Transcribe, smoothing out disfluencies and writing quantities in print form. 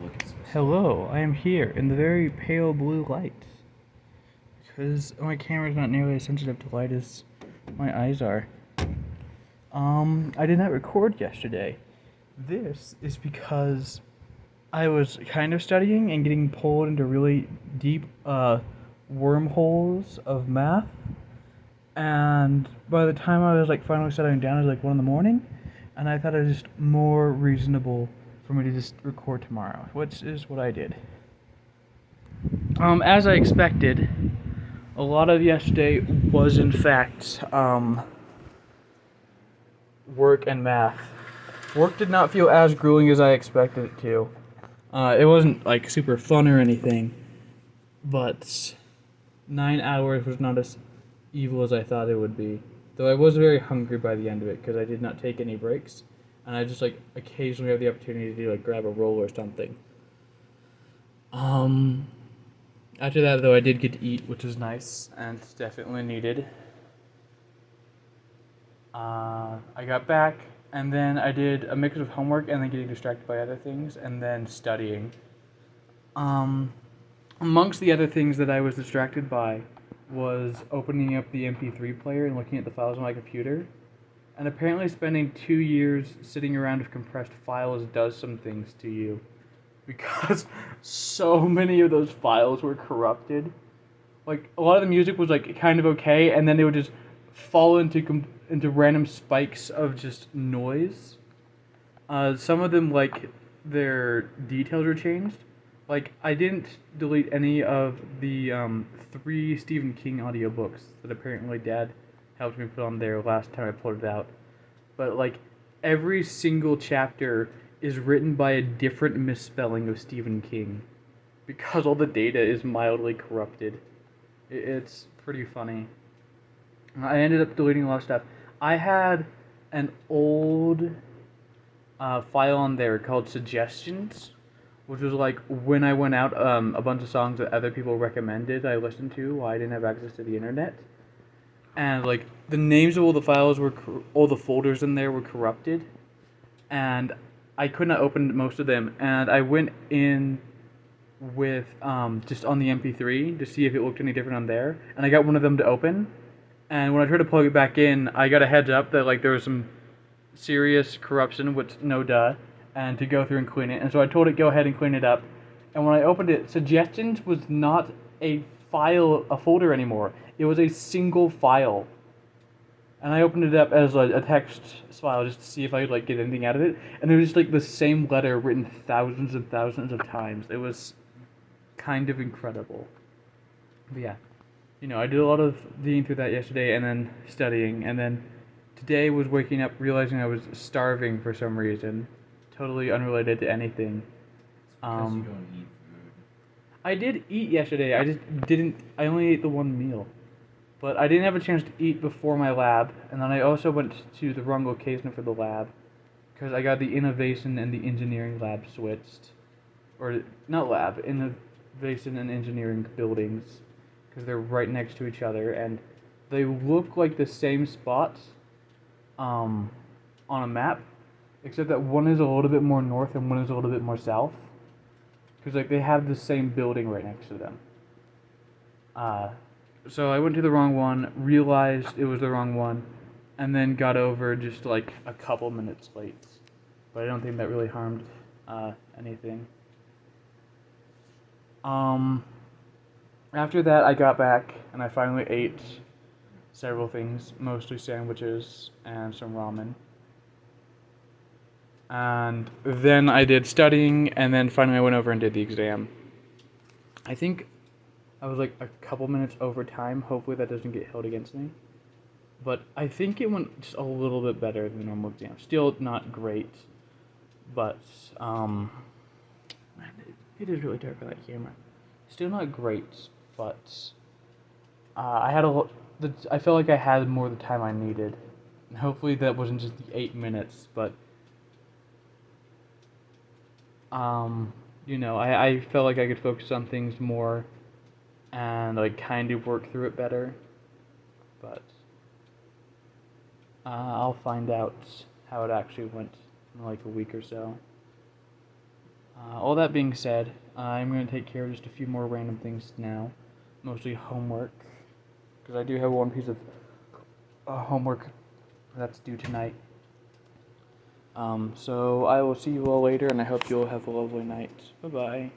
look at specific. Hello, I am here in the very pale blue light. Because my camera's not nearly as sensitive to light as my eyes are. I did not record yesterday. This is because I was kind of studying and getting pulled into really deep wormholes of math. And by the time I was finally settling down, it was 1 in the morning, and I thought it was just more reasonable for me to just record tomorrow, which is what I did. As I expected, a lot of yesterday was in fact work and math. Work did not feel as grueling as I expected it to. It wasn't super fun or anything, but 9 hours was not as evil as I thought it would be. Though I was very hungry by the end of it because I did not take any breaks, and I just occasionally have the opportunity to grab a roll or something. After that, though, I did get to eat, which was nice and definitely needed. I got back, and then I did a mix of homework and then getting distracted by other things, and then studying. Amongst the other things that I was distracted by was opening up the MP3 player and looking at the files on my computer. And apparently spending 2 years sitting around with compressed files does some things to you. Because so many of those files were corrupted. A lot of the music was kind of okay, and then they would just fall into random spikes of just noise. Some of them their details were changed. I didn't delete any of the 3 Stephen King audiobooks that apparently Dad helped me put on there last time I pulled it out. But every single chapter is written by a different misspelling of Stephen King because all the data is mildly corrupted. It's pretty funny. I ended up deleting a lot of stuff. I had an old file on there called Suggestions, which was when I went out, a bunch of songs that other people recommended I listened to while I didn't have access to the internet. And the names of all the files all the folders in there were corrupted, and I could not open most of them. And I went in with just on the MP3 to see if it looked any different on there, and I got one of them to open. And when I tried to plug it back in, I got a heads up that there was some serious corruption, which no duh, and to go through and clean it. And so I told it go ahead and clean it up. And when I opened it, Suggestions was not a folder anymore. It was a single file. And I opened it up as a text file just to see if I could get anything out of it. And it was just the same letter written thousands and thousands of times. It was kind of incredible. But yeah, I did a lot of digging through that yesterday and then studying. And then today was waking up realizing I was starving for some reason. Totally unrelated to anything. Because you don't eat food. I did eat yesterday. I just didn't. I only ate the one meal. But I didn't have a chance to eat before my lab, and then I also went to the wrong location for the lab, because I got the innovation and the engineering lab switched. Or, not lab, innovation and engineering buildings, because they're right next to each other, and they look like the same spot on a map, except that one is a little bit more north and one is a little bit more south. Because they have the same building right next to them. So I went to the wrong one, realized it was the wrong one, and then got over just a couple minutes late. But I don't think that really harmed anything. After that, I got back and I finally ate several things, mostly sandwiches and some ramen. And then I did studying, and then finally I went over and did the exam. I think I was a couple minutes over time. Hopefully that doesn't get held against me. But I think it went just a little bit better than the normal exam. Still not great, but man, it is really dark on that camera. Still not great, but I had I felt like I had more of the time I needed. And hopefully that wasn't just the 8 minutes, but I felt like I could focus on things more and kind of work through it better. But I'll find out how it actually went in a week or so. All that being said, I'm going to take care of just a few more random things now, mostly homework, because I do have one piece of homework that's due tonight. So I will see you all later, and I hope you all have a lovely night. Bye bye.